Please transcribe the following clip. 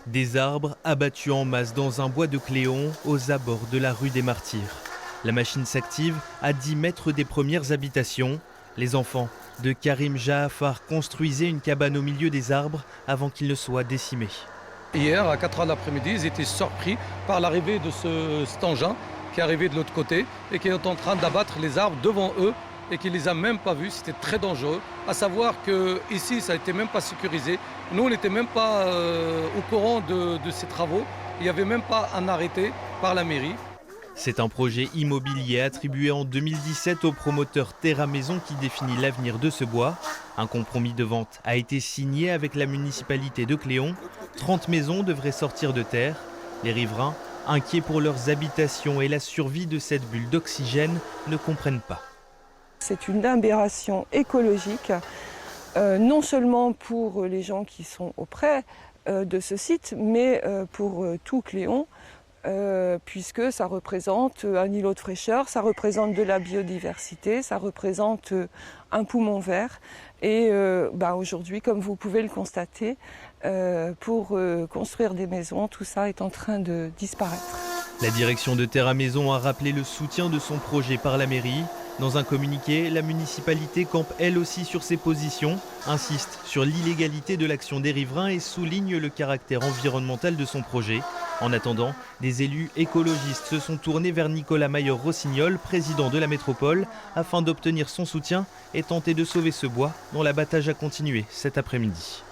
Des arbres abattus en masse dans un bois de Cléon aux abords de la rue des Martyrs. La machine s'active à 10 mètres des premières habitations. Les enfants de Karim Jaafar construisaient une cabane au milieu des arbres avant qu'ils ne soient décimés. Hier, à 4h de l'après-midi, ils étaient surpris par l'arrivée de cet engin qui est arrivé de l'autre côté et qui est en train d'abattre les arbres devant eux et qui ne les a même pas vus. C'était très dangereux. À savoir qu'ici, ça n'était même pas sécurisé. Nous, on n'était même pas au courant de ces travaux. Il n'y avait même pas un arrêté par la mairie. C'est un projet immobilier attribué en 2017 au promoteur Terra Maison qui définit l'avenir de ce bois. Un compromis de vente a été signé avec la municipalité de Cléon. 30 maisons devraient sortir de terre. Les riverains, inquiets pour leurs habitations et la survie de cette bulle d'oxygène, ne comprennent pas. C'est une aberration écologique, non seulement pour les gens qui sont auprès de ce site, mais pour tout Cléon. Puisque ça représente un îlot de fraîcheur, ça représente de la biodiversité, ça représente un poumon vert. Et aujourd'hui, comme vous pouvez le constater, pour construire des maisons, tout ça est en train de disparaître. La direction de Terra Maison a rappelé le soutien de son projet par la mairie. Dans un communiqué, la municipalité campe elle aussi sur ses positions, insiste sur l'illégalité de l'action des riverains et souligne le caractère environnemental de son projet. En attendant, des élus écologistes se sont tournés vers Nicolas Mayor-Rossignol, président de la métropole, afin d'obtenir son soutien et tenter de sauver ce bois dont l'abattage a continué cet après-midi.